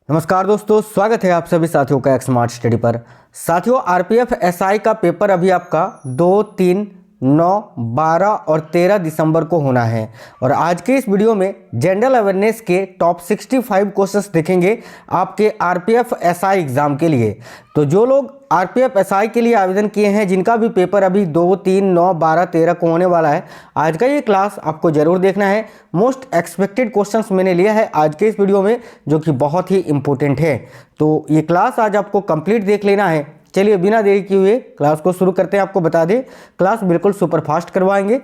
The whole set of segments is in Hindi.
नमस्कार दोस्तों, स्वागत है आप सभी साथियों का एक स्मार्ट स्टडी पर। साथियों, आरपीएफ एसआई का पेपर अभी आपका 2, 3, 9, 12 और 13 दिसंबर को होना है। और आज के इस वीडियो में जनरल अवेयरनेस के टॉप 65 क्वेश्चंस देखेंगे आपके आरपीएफ एसआई एग्जाम के लिए। तो जो लोग आरपीएफ एसआई के लिए आवेदन किए हैं, जिनका भी पेपर अभी 2, 3, 9, 12, 13 को होने वाला है, आज का ये क्लास आपको जरूर देखना है। मोस्ट एक्सपेक्टेड क्वेश्चंस मैंने लिया है आज के इस वीडियो में, जो कि बहुत ही इंपॉर्टेंट है। तो ये क्लास आज आपको कंप्लीट देख लेना है। चलिए बिना देरी किए हुए क्लास को शुरू करते हैं। आपको बता दें, क्लास बिल्कुल सुपर फास्ट करवाएंगे।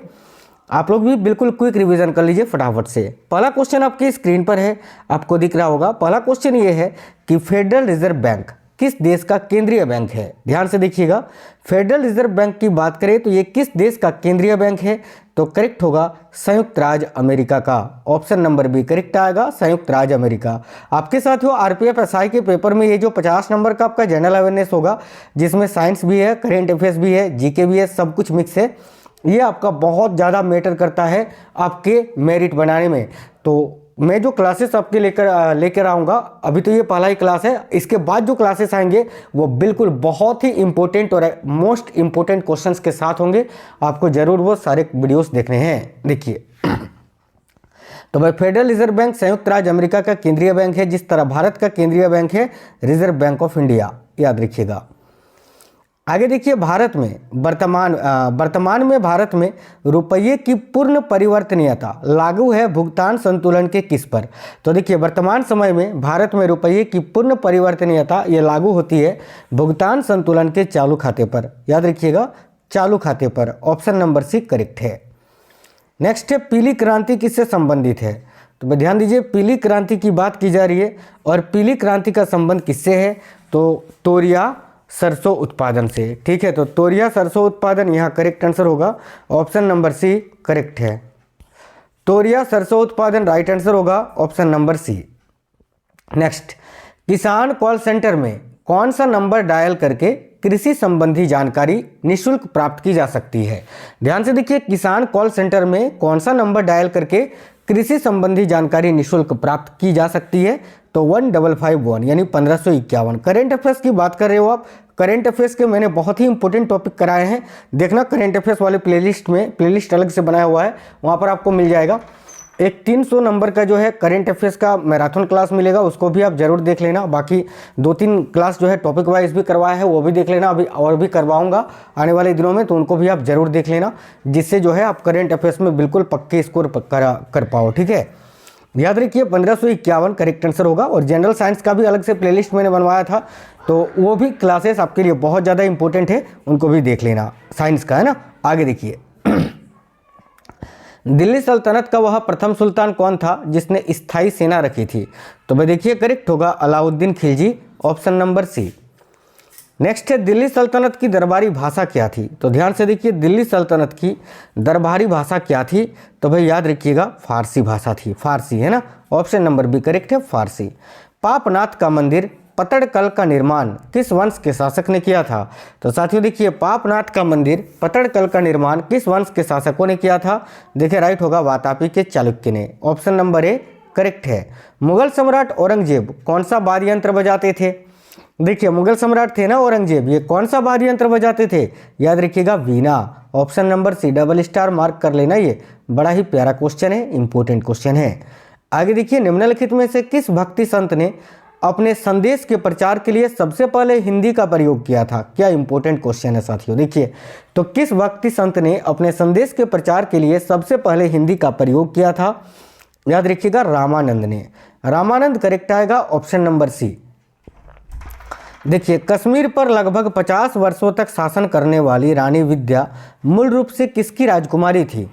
आप लोग भी बिल्कुल क्विक रिवीजन कर लीजिए फटाफट से। पहला क्वेश्चन आपकी स्क्रीन पर है, आपको दिख रहा होगा। पहला क्वेश्चन ये है कि फेडरल रिजर्व बैंक किस देश का केंद्रीय बैंक है। ध्यान से देखिएगा, फेडरल रिजर्व बैंक की बात करें तो ये किस देश का केंद्रीय बैंक है, तो करेक्ट होगा संयुक्त राज्य अमेरिका का। ऑप्शन नंबर बी करेक्ट आएगा, संयुक्त राज्य अमेरिका। आपके साथियों, आरपीएफ एसआई के पेपर में ये जो 50 नंबर का आपका जनरल अवेयरनेस होगा, जिसमें साइंस भी है, करेंट अफेयर्स भी है, जीके भी है, सब कुछ मिक्स है, ये आपका बहुत ज़्यादा मैटर करता है आपके मेरिट बनाने में। तो मैं जो क्लासेस आपके लेकर आऊँगा, अभी तो ये पहला ही क्लास है, इसके बाद जो क्लासेस आएंगे वो बिल्कुल बहुत ही इंपॉर्टेंट और मोस्ट इंपॉर्टेंट क्वेश्चंस के साथ होंगे। आपको जरूर वो सारे वीडियोस देखने हैं। देखिए, तो भाई फेडरल रिजर्व बैंक संयुक्त राज्य अमेरिका का केंद्रीय बैंक है, जिस तरह भारत का केंद्रीय बैंक है रिजर्व बैंक ऑफ इंडिया, याद रखिएगा। आगे देखिए, भारत में वर्तमान में भारत में रुपये की पूर्ण परिवर्तनीयता लागू है भुगतान संतुलन के किस पर। तो देखिए, वर्तमान समय में भारत में रुपये की पूर्ण परिवर्तनीयता ये लागू होती है भुगतान संतुलन के चालू खाते पर। याद रखिएगा, चालू खाते पर। ऑप्शन नंबर सी करेक्ट है। नेक्स्ट है, पीली क्रांति किससे संबंधित है। तो ध्यान दीजिए, पीली क्रांति की बात की जा रही है और पीली क्रांति का संबंध किससे है, तो तोरिया सरसों उत्पादन से। ठीक है, तो तोरिया सरसों उत्पादन यहाँ करेक्ट आंसर होगा। ऑप्शन नंबर सी करेक्ट है। तोरिया सरसों उत्पादन राइट आंसर होगा, ऑप्शन नंबर सी। नेक्स्ट, किसान कॉल सेंटर में कौन सा नंबर डायल करके कृषि संबंधी जानकारी निशुल्क प्राप्त की जा सकती है। ध्यान से देखिए, किसान कॉल सेंटर में कौन सा नंबर डायल करके कृषि संबंधी जानकारी निशुल्क प्राप्त की जा सकती है, तो 1551 यानी 1551। करेंट अफेयर्स की बात कर रहे हो आप, करेंट अफेयर्स के मैंने बहुत ही इंपॉर्टेंट टॉपिक कराए हैं। देखना करेंट अफेयर्स वाले प्लेलिस्ट में, प्लेलिस्ट अलग से बनाया हुआ है, वहाँ पर आपको मिल जाएगा। एक 300 नंबर का जो है करेंट अफेयर्स का मैराथन क्लास मिलेगा, उसको भी आप जरूर देख लेना। बाकी 2-3 क्लास जो है टॉपिक वाइज भी करवाया है, वो भी देख लेना। अभी और भी करवाऊंगा आने वाले दिनों में, तो उनको भी आप जरूर देख लेना, जिससे जो है आप करेंट अफेयर्स में बिल्कुल पक्के स्कोर कर पाओ। ठीक है, याद रखिए 1551 करेक्ट आंसर होगा। और जनरल साइंस का भी अलग से प्लेलिस्ट मैंने बनवाया था, तो वो भी क्लासेस आपके लिए बहुत ज़्यादा इंपॉर्टेंट है, उनको भी देख लेना, साइंस का है ना। आगे देखिए, दिल्ली सल्तनत का वह प्रथम सुल्तान कौन था जिसने स्थायी सेना रखी थी। तो भाई देखिए, करेक्ट होगा Alauddin Khilji, option number C. Next है, दिल्ली सल्तनत की दरबारी भाषा क्या थी। तो ध्यान से देखिए, दिल्ली सल्तनत की दरबारी भाषा क्या थी, तो भाई याद रखिएगा फारसी भाषा थी, फारसी है ना। ऑप्शन नंबर बी करेक्ट है, फारसी। पापनाथ का मंदिर पतड़कल का निर्माण किस वंश के शासक ने किया था। तो साथियों देखिए, पापनाथ का मंदिर पतड़कल का निर्माण किस वंश के शासकों ने किया था। देखिए राइट होगा वातापी के चालुक्य ने। ऑप्शन नंबर ए करेक्ट है। मुगल सम्राट औरंगजेब कौन सा वाद्य यंत्र बजाते थे। देखिए, मुगल सम्राट थे ना औरंगजेब, ये कौन सा वाद्य यंत्र बजाते थे, याद रखिएगा वीणा। Option number C, double star mark कर लेना, ये बड़ा ही प्यारा क्वेश्चन है, इंपॉर्टेंट क्वेश्चन है। आगे देखिए, निम्नलिखित में से किस भक्ति संत ने अपने संदेश के प्रचार के लिए सबसे पहले हिंदी का प्रयोग किया था। क्या इंपॉर्टेंट क्वेश्चन है साथियों। देखिए, तो किस भक्ति संत ने अपने संदेश के प्रचार के लिए सबसे पहले हिंदी का प्रयोग किया था, याद रखिएगा रामानंद ने। रामानंद करेक्ट आएगा, ऑप्शन नंबर सी। देखिए, कश्मीर पर लगभग 50 वर्षों तक शासन करने वाली रानी विद्या मूल रूप से किसकी राजकुमारी थी।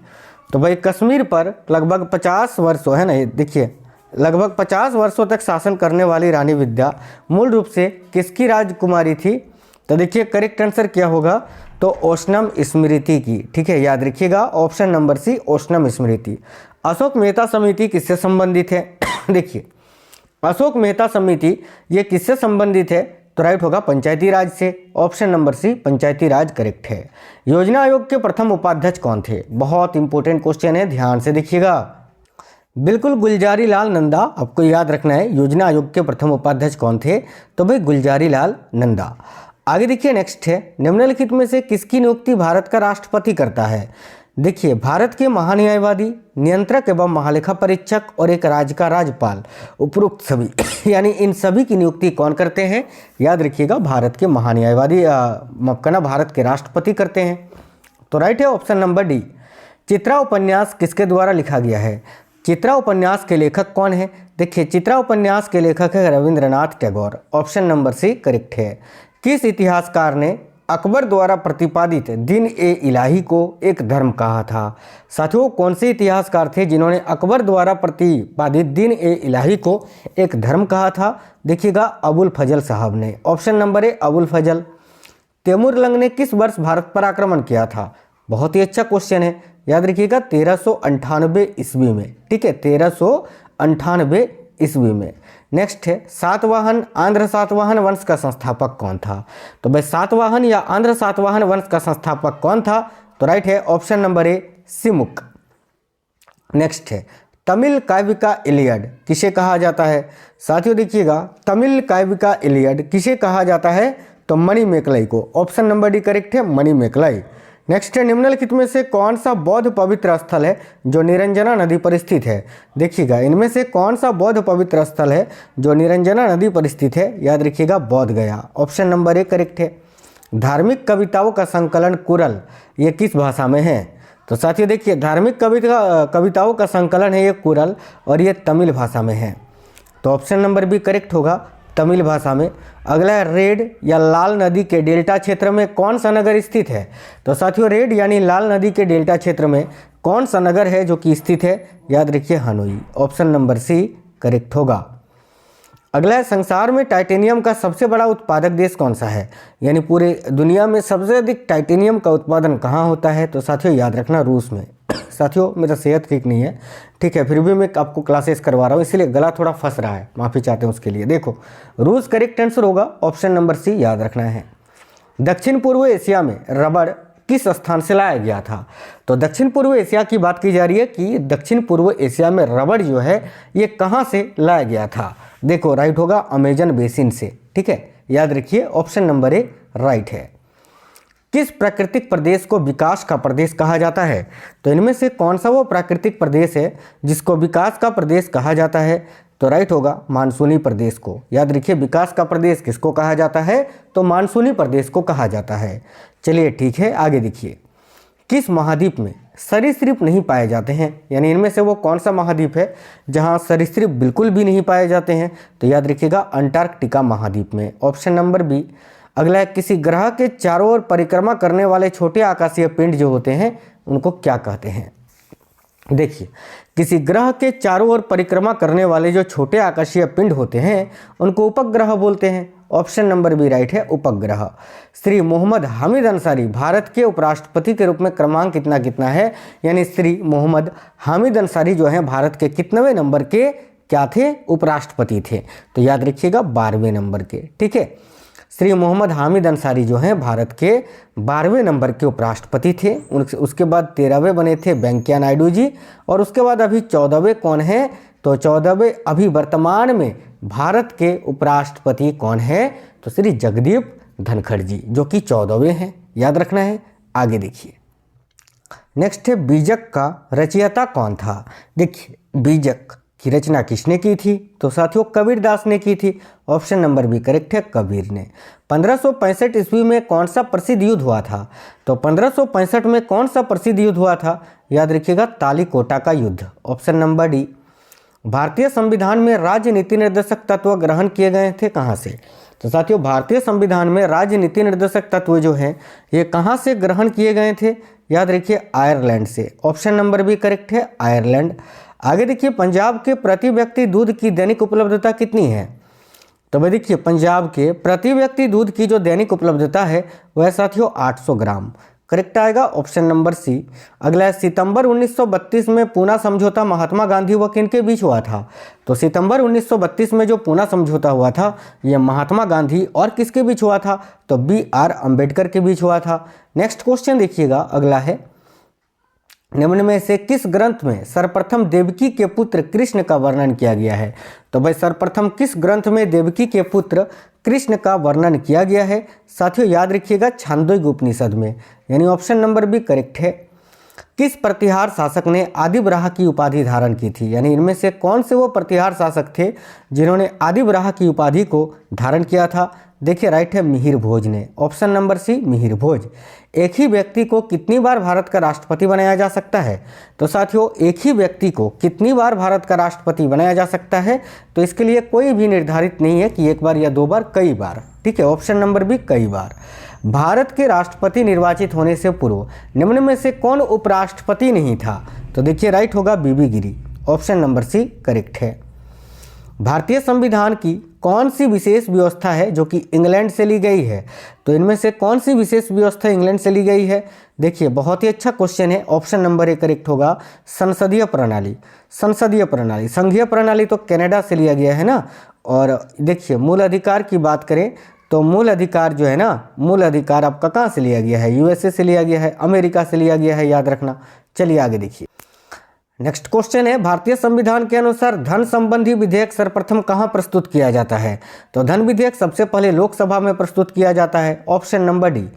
तो भाई कश्मीर पर लगभग 50 वर्षों है ना, ये देखिए लगभग 50 वर्षों तक शासन करने वाली रानी विद्या मूल रूप से किसकी राजकुमारी थी। तो देखिए करेक्ट आंसर क्या होगा, तो ओशनम स्मृति की। ठीक है, याद रखिएगा, ऑप्शन नंबर सी ओशनम स्मृति। अशोक मेहता समिति किससे संबंधित है। देखिए, अशोक मेहता समिति ये किससे संबंधित है, तो राइट होगा पंचायती राज से। ऑप्शन नंबर सी पंचायती राज करेक्ट है। योजना आयोग के प्रथम उपाध्यक्ष कौन थे। बहुत इंपॉर्टेंट क्वेश्चन है, ध्यान से देखिएगा। बिल्कुल, गुलजारी लाल नंदा आपको याद रखना है। योजना आयोग के प्रथम उपाध्यक्ष कौन थे? तो भाई गुलजारी लाल नंदा। आगे देखिए, नेक्स्ट है, निम्नलिखित में से किसकी नियुक्ति भारत का राष्ट्रपति करता है? देखिए, भारत के महान्यायवादी, नियंत्रक एवं महालेखा परीक्षक और एक राज्य का राज्यपाल, उपरोक्त सभी यानी इन सभी की नियुक्ति कौन करते हैं? याद रखिएगा, भारत के महान्यायवादी माफ करना, भारत के राष्ट्रपति करते हैं। तो राइट है ऑप्शन नंबर डी। चित्रा उपन्यास किसके द्वारा लिखा गया है? चित्रा उपन्यास के लेखक कौन है? देखिए, चित्रा उपन्यास के लेखक है Rabindranath Tagore. Option number C correct है। किस इतिहासकार ने अकबर द्वारा प्रतिपादित दिन ए इलाही को एक धर्म कहा था? साथियों, कौन से इतिहासकार थे जिन्होंने अकबर द्वारा प्रतिपादित दिन ए इलाही को एक धर्म कहा था? देखिएगा, अबुल फजल साहब ने। ऑप्शन नंबर ए अबुल फजल। तैमूरलंग ने किस वर्ष भारत पर आक्रमण किया था? बहुत ही अच्छा क्वेश्चन है, याद रखिएगा 1398 ईस्वी में। ठीक है, 1398 ईस्वी में। नेक्स्ट है, सातवाहन आंध्र सातवाहन वंश का संस्थापक कौन था? तो भाई सातवाहन या आंध्र सातवाहन वंश का संस्थापक कौन था? तो राइट है option number A Simuk. Next है, तमिल काव्य का इलियड किसे कहा जाता है? साथियों देखिएगा, तमिल काव्य का इलियड किसे कहा जाता है? तो मणिमेकलाई को। ऑप्शन नंबर डी करेक्ट है, मणिमेकलाई। नेक्स्ट है, निम्नलिखित में से कौन सा बौद्ध पवित्र स्थल है जो निरंजना नदी पर स्थित है? देखिएगा, इनमें से कौन सा बौद्ध पवित्र स्थल है जो निरंजना नदी पर स्थित है? याद रखिएगा, बोध गया। ऑप्शन नंबर ए करेक्ट है। धार्मिक कविताओं का संकलन कुरल, ये किस भाषा में है? तो साथियों देखिए, धार्मिक कविताओं का संकलन है ये कुरल और ये तमिल भाषा में है। तो ऑप्शन नंबर बी करेक्ट होगा, तमिल भाषा में। अगला है, रेड या लाल नदी के डेल्टा क्षेत्र में कौन सा नगर स्थित है? तो साथियों, रेड यानी लाल नदी के डेल्टा क्षेत्र में कौन सा नगर है जो कि स्थित है? याद रखिए, Hanoi. Option number C correct होगा। अगला है, संसार में टाइटेनियम का सबसे बड़ा उत्पादक देश कौन सा है? यानी पूरे दुनिया में सबसे अधिक टाइटेनियम का उत्पादन कहाँ होता है? तो साथियों याद रखना, रूस में। साथियों, मेरा सेहत ठीक नहीं है, ठीक है, फिर भी मैं आपको क्लासेस करवा रहा हूँ, इसलिए गला थोड़ा फंस रहा है, माफ़ी चाहते हैं उसके लिए। देखो, रूस करेक्ट आंसर होगा, ऑप्शन नंबर सी याद रखना है। दक्षिण पूर्व एशिया में रबड़ किस स्थान से लाया गया था? तो दक्षिण पूर्व एशिया की बात की जा रही है कि दक्षिण पूर्व एशिया में रबड़ जो है ये कहाँ से लाया गया था? देखो, राइट होगा, अमेजन बेसिन से। ठीक है, याद रखिए, ऑप्शन नंबर ए राइट है। किस प्राकृतिक प्रदेश को विकास का प्रदेश कहा जाता है? तो इनमें से कौन सा वो प्राकृतिक प्रदेश है जिसको विकास का प्रदेश कहा जाता है? तो राइट होगा, मानसूनी प्रदेश को। याद रखिए, विकास का प्रदेश किसको कहा जाता है? तो मानसूनी प्रदेश को कहा जाता है। चलिए ठीक है, आगे देखिए। किस महाद्वीप में सरीसृप नहीं पाए जाते हैं? यानी इनमें से वो कौन सा महाद्वीप है जहाँ सरीसृप बिल्कुल भी नहीं पाए जाते हैं? तो याद रखिएगा, अंटार्कटिका महाद्वीप में। Option number B. अगला है, किसी ग्रह के चारों ओर परिक्रमा करने वाले छोटे आकाशीय पिंड जो होते हैं उनको क्या कहते हैं? देखिए, किसी ग्रह के चारों ओर परिक्रमा करने वाले जो छोटे आकाशीय पिंड होते हैं उनको उपग्रह बोलते हैं। ऑप्शन नंबर बी राइट है, उपग्रह। श्री मोहम्मद हामिद अंसारी भारत के उपराष्ट्रपति के रूप में क्रमांक कितना है? यानी श्री मोहम्मद हामिद अंसारी जो है भारत के कितनेवें नंबर के क्या थे? उपराष्ट्रपति थे। तो याद रखिएगा, 12वें नंबर के। ठीक है, श्री मोहम्मद हामिद अंसारी जो हैं भारत के 12वें नंबर के उपराष्ट्रपति थे। उसके बाद 13वें बने थे वेंकैया नायडू जी, और उसके बाद अभी 14वें कौन है? तो 14वें अभी वर्तमान में भारत के उपराष्ट्रपति कौन है? तो श्री जगदीप धनखड़ जी, जो कि 14वें हैं। याद रखना है। आगे देखिए, नेक्स्ट है, बीजक का रचयिता कौन था? देखिए, बीजक की रचना किसने की थी? तो साथियों कबीरदास ने की थी। ऑप्शन नंबर बी करेक्ट है, कबीर ने। 1565 ईस्वी में कौन सा प्रसिद्ध युद्ध हुआ था? तो 1565 में कौन सा प्रसिद्ध युद्ध हुआ था? याद रखिएगा, तालीकोटा का युद्ध। Option number D. भारतीय संविधान में राज्य नीति निर्देशक तत्व ग्रहण किए गए थे कहाँ से? तो साथियों, भारतीय संविधान में राज्य नीति निर्देशक तत्व जो हैं ये कहाँ से ग्रहण किए गए थे? याद रखिए, आयरलैंड से। ऑप्शन नंबर बी करेक्ट है, आयरलैंड। आगे देखिए, पंजाब के प्रति व्यक्ति दूध की दैनिक उपलब्धता कितनी है? तो भाई देखिए, पंजाब के प्रति व्यक्ति दूध की जो दैनिक उपलब्धता है वह साथियों 800 ग्राम। करेक्ट आएगा, ऑप्शन नंबर सी। अगला है, सितंबर 1932 में पूना समझौता महात्मा गांधी व किनके बीच हुआ था? तो सितंबर 1932 में जो पूना समझौता हुआ था यह महात्मा गांधी और किसके बीच हुआ था? तो बी आर अम्बेडकर के बीच हुआ था। नेक्स्ट क्वेश्चन देखिएगा, अगला है, निम्न में से किस ग्रंथ में सर्वप्रथम देवकी के पुत्र कृष्ण का वर्णन किया गया है? तो भाई सर्वप्रथम किस ग्रंथ में देवकी के पुत्र कृष्ण का वर्णन किया गया है? साथियों याद रखिएगा छांदोग्य उपनिषद में, यानी ऑप्शन नंबर बी करेक्ट है। किस प्रतिहार शासक ने आदिवराह की उपाधि धारण की थी? यानी इनमें से कौन से वो प्रतिहार शासक थे जिन्होंने आदिवराह की उपाधि को धारण किया था? देखिए राइट है मिहिर भोज ने, ऑप्शन नंबर सी मिहिर भोज। एक ही व्यक्ति को कितनी बार भारत का राष्ट्रपति बनाया जा सकता है? तो साथियों एक ही व्यक्ति को कितनी बार भारत का राष्ट्रपति बनाया जा सकता है? तो इसके लिए कोई भी निर्धारित नहीं है कि एक बार या दो बार, कई बार। ठीक है, ऑप्शन नंबर बी कई बार। भारत के राष्ट्रपति निर्वाचित होने से पूर्व निम्न में से कौन उपराष्ट्रपति नहीं था? तो देखिए राइट होगा बीबी गिरी, ऑप्शन नंबर सी करेक्ट है। भारतीय संविधान की कौन सी विशेष व्यवस्था है जो कि इंग्लैंड से ली गई है? तो इनमें से कौन सी विशेष व्यवस्था इंग्लैंड से ली गई है? देखिए बहुत ही अच्छा क्वेश्चन है, ऑप्शन नंबर ए करेक्ट होगा संसदीय प्रणाली। संसदीय प्रणाली, संघीय प्रणाली तो कनाडा से लिया गया है ना। और देखिए मूल अधिकार की बात करें तो मूल अधिकार जो है ना, मूल अधिकार आपका कहाँ से लिया गया है? यूएसए से लिया गया है, अमेरिका से लिया गया है, याद रखना। चलिए आगे देखिए, नेक्स्ट क्वेश्चन है भारतीय संविधान के अनुसार धन संबंधी विधेयक सर्वप्रथम कहां प्रस्तुत किया जाता है? तो धन विधेयक सबसे पहले लोकसभा में प्रस्तुत किया जाता है, ऑप्शन नंबर डी।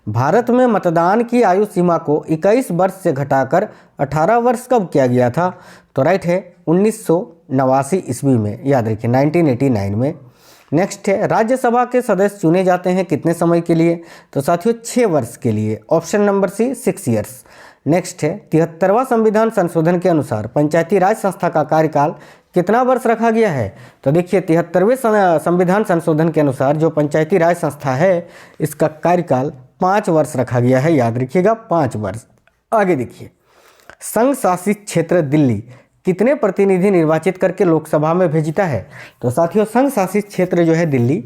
भारत में मतदान की आयु सीमा को 21 वर्ष से घटाकर 18 वर्ष कब किया गया था? तो राइट है 1989 ईस्वी में, याद रखिए 1989 में। नेक्स्ट है राज्यसभा के सदस्य चुने जाते हैं कितने समय के लिए? तो साथियों 6 वर्ष के लिए, option number C 6 years. Next है 73वां संविधान संशोधन के अनुसार पंचायती राज संस्था का कार्यकाल कितना वर्ष रखा गया है? तो देखिए 73वें संविधान संशोधन के अनुसार जो पंचायती राज संस्था है इसका कार्यकाल 5 वर्ष रखा गया है, याद रखिएगा 5 वर्ष। आगे देखिए, संघ शासित क्षेत्र दिल्ली कितने प्रतिनिधि निर्वाचित करके लोकसभा में भेजता है? तो साथियों संघ शासित क्षेत्र जो है दिल्ली,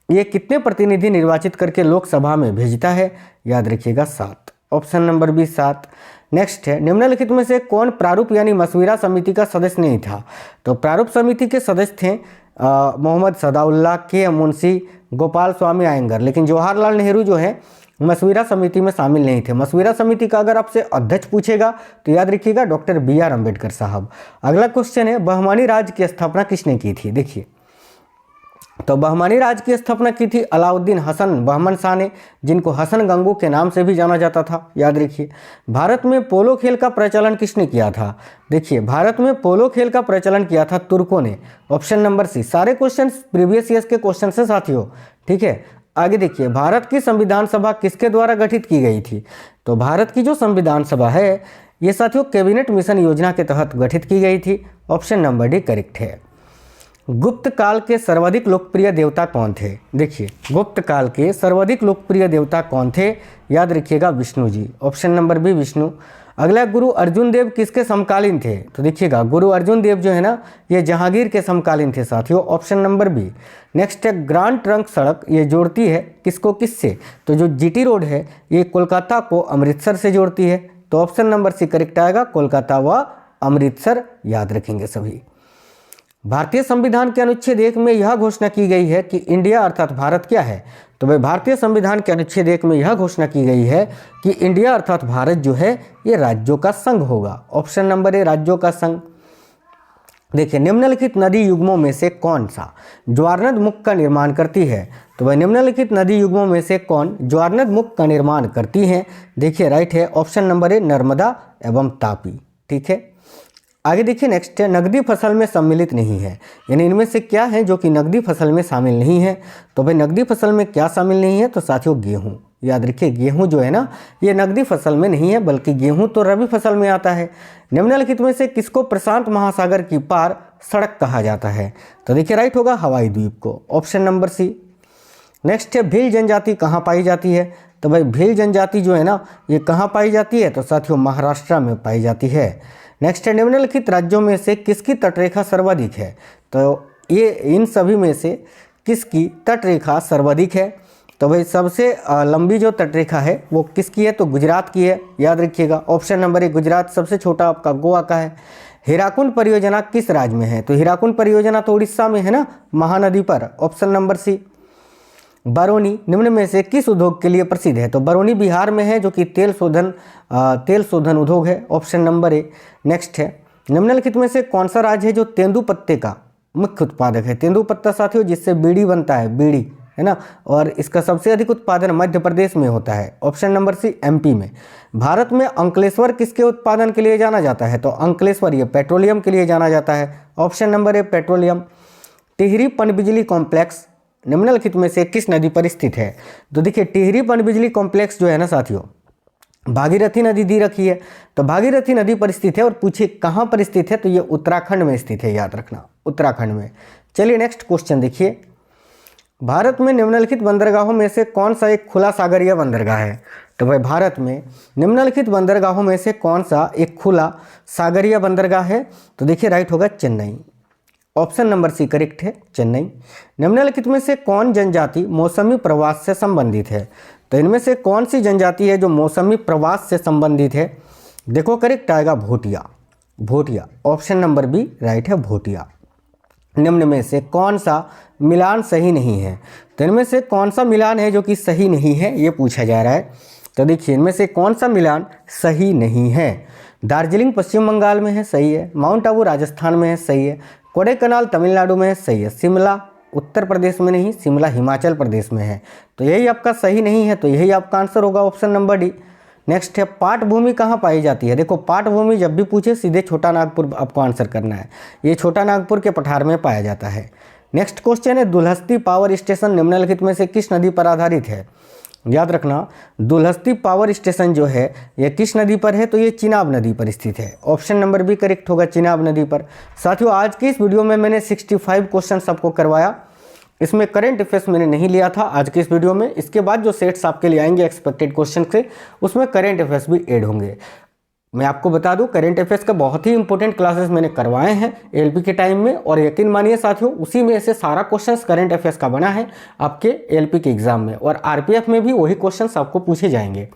ये कितने प्रतिनिधि निर्वाचित करके लोकसभा में भेजता है? याद रखिएगा 7, ऑप्शन नंबर बी 7। नेक्स्ट है निम्नलिखित में से कौन प्रारूप यानी मशविरा समिति का सदस्य नहीं था? तो प्रारूप समिति के सदस्य थे मोहम्मद सदाउल्लाह, के मुंशी, गोपाल स्वामी आयंगर, लेकिन जवाहरलाल नेहरू जो है मशविरा समिति में शामिल नहीं थे। मशविरा समिति का अगर आपसे अध्यक्ष पूछेगा तो याद रखिएगा डॉक्टर BR अम्बेडकर साहब। अगला क्वेश्चन है बहमानी राज्य की स्थापना किसने की थी? देखिए तो बहमानी राज्य की स्थापना की थी अलाउद्दीन हसन बहमन शाह ने, जिनको हसन गंगू के नाम से भी जाना जाता था, याद रखिए। भारत में पोलो खेल का प्रचलन किसने किया था? देखिए भारत में पोलो खेल का प्रचलन किया था तुर्कों ने, ऑप्शन नंबर सी। सारे क्वेश्चन प्रीवियस ईयर्स के क्वेश्चन से साथियों, ठीक है। आगे देखिए, भारत की संविधान सभा किसके द्वारा गठित की गई थी? तो भारत की जो संविधान सभा है ये साथियों कैबिनेट मिशन योजना के तहत गठित की गई थी, ऑप्शन नंबर डी करेक्ट है। गुप्त काल के सर्वाधिक लोकप्रिय देवता कौन थे? देखिए गुप्त काल के सर्वाधिक लोकप्रिय देवता कौन थे? याद रखिएगा Vishnu ji, option number B Vishnu. अगला गुरु अर्जुन देव किसके समकालीन थे? तो देखिएगा गुरु अर्जुन देव जो है ना ये जहांगीर के समकालीन थे साथियों, ऑप्शन नंबर बी। नेक्स्ट है ग्रांड ट्रंक सड़क, ये जोड़ती है किसको किससे? तो जो GT रोड है ये कोलकाता को अमृतसर से जोड़ती है, तो ऑप्शन नंबर सी करेक्ट आएगा, कोलकाता व अमृतसर, याद रखेंगे सभी। भारतीय संविधान के अनुच्छेद 1 में यह घोषणा की गई है कि इंडिया अर्थात भारत क्या है? तो भाई भारतीय संविधान के अनुच्छेद 1 में यह घोषणा की गई है कि इंडिया अर्थात भारत जो है ये राज्यों का संघ होगा, ऑप्शन नंबर ए राज्यों का संघ। देखिए निम्नलिखित नदी युग्मों में से कौन सा ज्वारनद मुख का निर्माण करती है? तो भाई निम्नलिखित नदी युग्मों में से कौन ज्वारनद मुख का निर्माण करती हैं? देखिए राइट है ऑप्शन नंबर ए नर्मदा एवं तापी, ठीक है। आगे देखिए नेक्स्ट है नकदी फसल में सम्मिलित नहीं है, यानी इनमें से क्या है जो कि नकदी फसल में शामिल नहीं है? तो भाई नकदी फसल में क्या शामिल नहीं है? तो साथियों गेहूं, याद रखिए गेहूं जो है ना ये नकदी फसल में नहीं है, बल्कि गेहूं तो रबी फसल में आता है। निम्नलिखित में से किसको प्रशांत महासागर की पार सड़क कहा जाता है? तो देखिए राइट होगा हवाई द्वीप को, ऑप्शन नंबर सी। नेक्स्ट है भील जनजाति कहाँ पाई जाती है? तो भाई भील जनजाति जो है ना ये कहाँ पाई जाती है? तो साथियों महाराष्ट्र में पाई जाती है। नेक्स्ट है निम्नलिखित राज्यों में से किसकी तटरेखा सर्वाधिक है? तो ये इन सभी में से किसकी तटरेखा सर्वाधिक है? तो भाई सबसे लंबी जो तटरेखा है वो किसकी है? तो गुजरात की है, याद रखिएगा, ऑप्शन नंबर ए गुजरात। सबसे छोटा आपका गोवा का है। हीराकुंड परियोजना किस राज्य में है? तो हीराकुंड परियोजना तो उड़ीसा में है ना, महानदी पर, ऑप्शन नंबर सी। बरौनी निम्न में से किस उद्योग के लिए प्रसिद्ध है? तो बरौनी बिहार में है, जो कि तेल शोधन उद्योग है, ऑप्शन नंबर ए। नेक्स्ट है, निम्नलिखित में से कौन सा राज्य है जो तेंदुपत्ते का मुख्य उत्पादक है? तेंदुपत्ता साथियों जिससे बीड़ी बनता है, बीड़ी है ना, और इसका सबसे अधिक उत्पादन मध्य प्रदेश में होता है, ऑप्शन नंबर सी एमपी में। भारत में अंकलेश्वर किसके उत्पादन के लिए जाना जाता है? तो अंकलेश्वर ये पेट्रोलियम के लिए जाना जाता है, ऑप्शन नंबर ए पेट्रोलियम। टिहरी पनबिजली कॉम्प्लेक्स निम्नलिखित में से किस नदी पर स्थित है? तो देखिए टिहरी पनबिजली कॉम्प्लेक्स जो है ना साथियों, भागीरथी नदी दी रखी है, तो भागीरथी नदी पर स्थित है, और पूछे कहाँ पर स्थित है? तो ये उत्तराखंड में स्थित है, याद रखना उत्तराखंड में। चलिए नेक्स्ट क्वेश्चन देखिए, भारत में निम्नलिखित बंदरगाहों में से कौन सा एक खुला सागरीय बंदरगाह है? तो भाई भारत में निम्नलिखित बंदरगाहों में से कौन सा एक खुला सागरीय बंदरगाह है? तो देखिए राइट होगा Chennai, option number C correct है, चेन्नई। निम्नलिखित में से कौन जनजाति मौसमी प्रवास से संबंधित है? तो इनमें से कौन सी जनजाति है जो मौसमी प्रवास से संबंधित है? देखो करेक्ट आएगा Bhotia, Bhotia, option number B right है, भोटिया। निम्न में से कौन सा मिलान सही नहीं है? तो इनमें से कौन सा मिलान है जो कि सही नहीं है, ये पूछा जा रहा है। तो देखिए इनमें से कौन सा मिलान सही नहीं है? दार्जिलिंग पश्चिम बंगाल में है, सही है। माउंट आबू राजस्थान में है, सही है। कोडाईकनाल तमिलनाडु में है, सही है। शिमला उत्तर प्रदेश में नहीं, शिमला हिमाचल प्रदेश में है, तो यही आपका सही नहीं है, तो यही आपका आंसर होगा ऑप्शन नंबर डी। नेक्स्ट है, पाट भूमि कहाँ पाई जाती है? देखो पाट भूमि जब भी पूछे सीधे छोटा नागपुर आपको आंसर करना है, ये छोटा नागपुर के पठार में पाया जाता है। नेक्स्ट क्वेश्चन है, दुलहस्ती पावर स्टेशन निम्नलिखित में से किस नदी पर आधारित है? याद रखना दुलहस्ती पावर स्टेशन जो है यह किस नदी पर है? तो ये चिनाब नदी पर स्थित है, ऑप्शन नंबर बी करेक्ट होगा, चिनाब नदी पर। साथियों आज की इस वीडियो में मैंने 65 क्वेश्चन आपको करवाया, इसमें करंट अफेयर्स मैंने नहीं लिया था आज की इस वीडियो में। इसके बाद जो सेट्स आपके लिए आएंगे एक्सपेक्टेड क्वेश्चन से, उसमें करंट अफेयर्स भी ऐड होंगे। मैं आपको बता दूं करंट अफेयर्स का बहुत ही इंपॉर्टेंट क्लासेस मैंने करवाए हैं एलपी के टाइम में, और यकीन मानिए साथियों उसी में से सारा क्वेश्चंस करंट अफेयर्स का बना है आपके एलपी के एग्जाम में, और आरपीएफ में भी वही क्वेश्चंस आपको पूछे जाएंगे।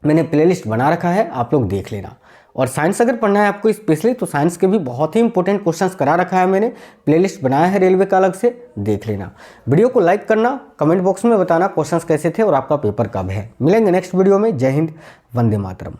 मैंने प्लेलिस्ट बना रखा है, आप लोग देख लेना। और साइंस अगर पढ़ना है आपको स्पेशली, तो साइंस के भी बहुत ही इंपॉर्टेंट क्वेश्चंस करा रखा है मैंने, प्लेलिस्ट बनाया है रेलवे का अलग से, देख लेना। वीडियो को लाइक करना, कमेंट बॉक्स में बताना क्वेश्चंस कैसे थे और आपका पेपर कब है। मिलेंगे नेक्स्ट वीडियो में। जय हिंद, वंदे मातरम।